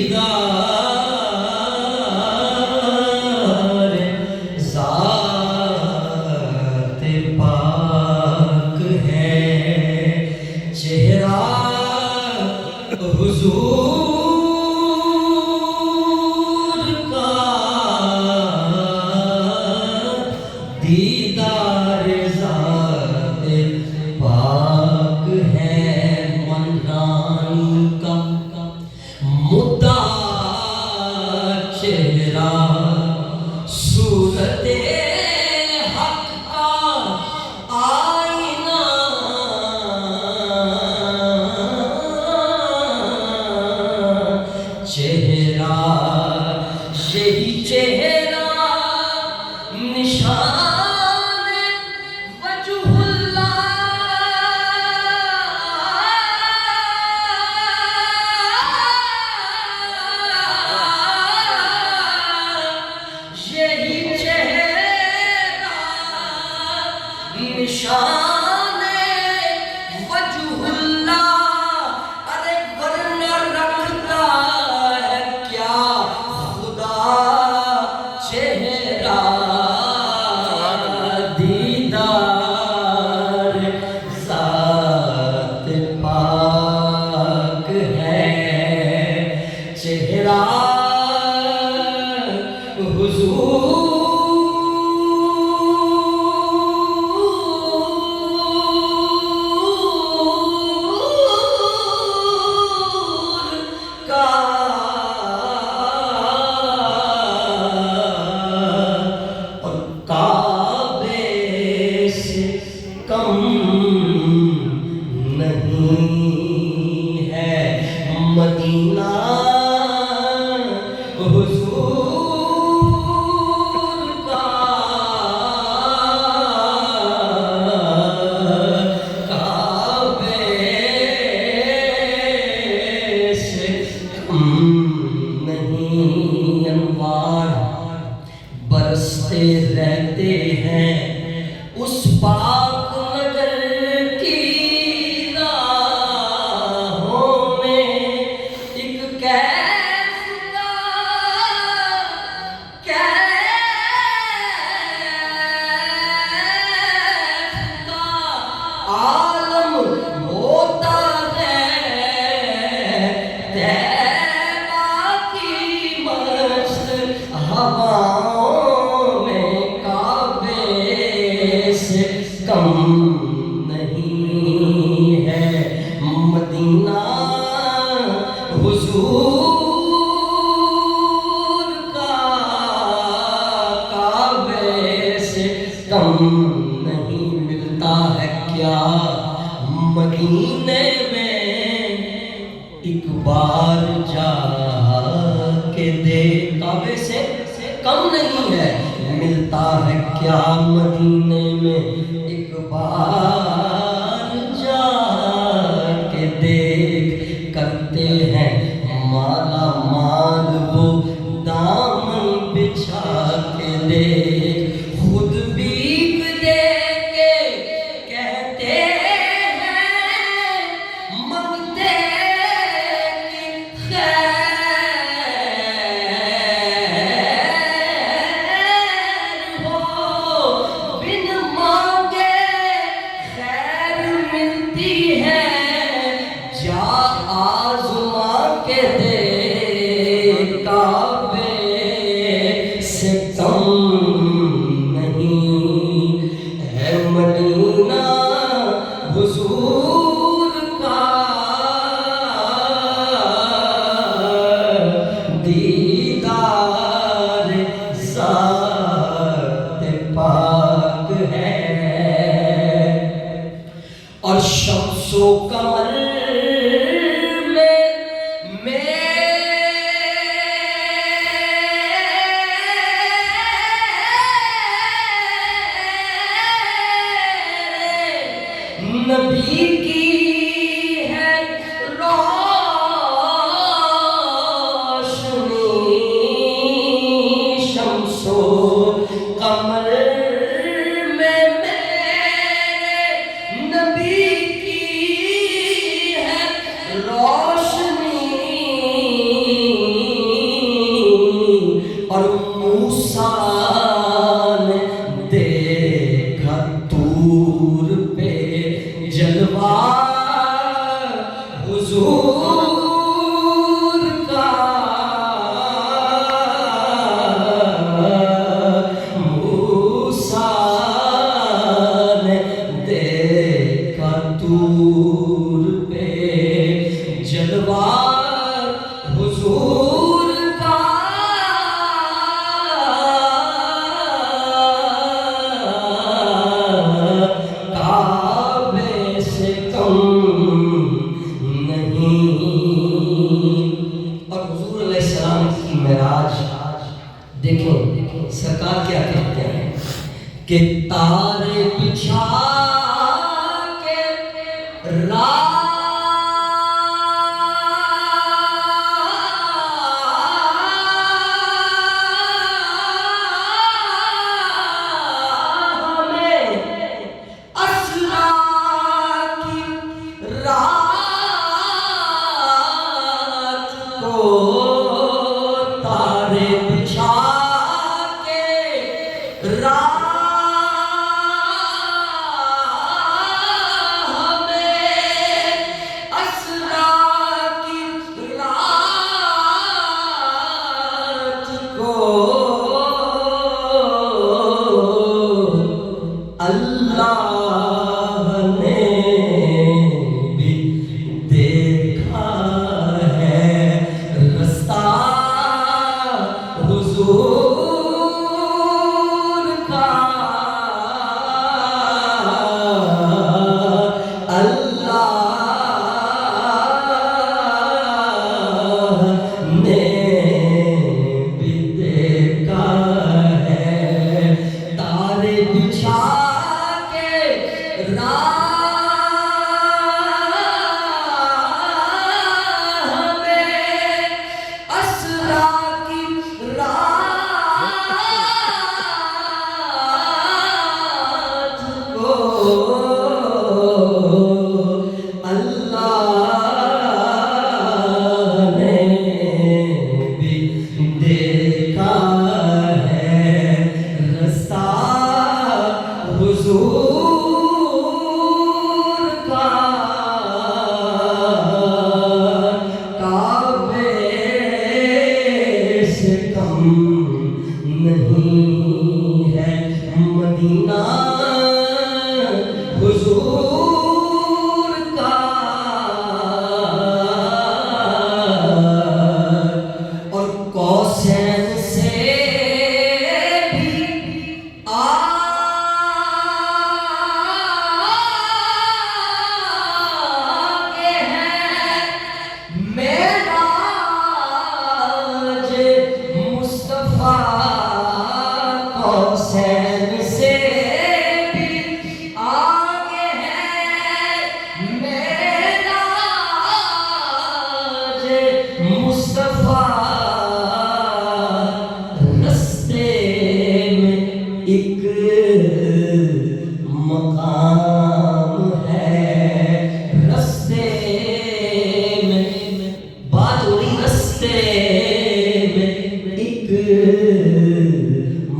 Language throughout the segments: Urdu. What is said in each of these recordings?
دیدار ذات پاک ہے، چہرہ حضور کا دیدار ذات پاک ہے، منان کا مدعا چہرہ صورت حق کا آئینہ، چہرہ یہی چہرہ نشان وجہ اللہ، یہی چہرہ نشان وجہ اللہ، ارے ورنہ رکھتا ہے کیا خدا چہرہ، دیدار ذات پاک ہے، چہرہ حضور کا، اور کعبے سے کم نہیں ہے مدینہ حضور کا، کعبے سے کم نہیں، انوار برستے رہتے ہیں اس پاک نگر کی راہوں میں، ایک کیف کا عالم ہوتا ہے، طیبہ کی مست ہواؤں میں، کعبے سے کم نہیں ہے مدینہ حضور کا، کعبے سے کم نہیں، ملتا ہے کیا مدینے میں، ایک بار جا کے دیکھ، کعبے سے کم نہیں ہے، ملتا ہے کیا مدینے میں، ایک بار جا کے دیکھ، کرتے ہیں مالا مال وہ دامن بچھا کے دیکھ، خود بیک دے کے کہتے ہیں منگتے کی خیر ہو، بن مانگے السلام کی معراج دیکھیں سرکار کیا کہتے ہیں کہ تارے بچھا کے راہ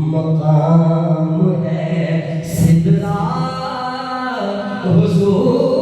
مقام ہے سدرا حضور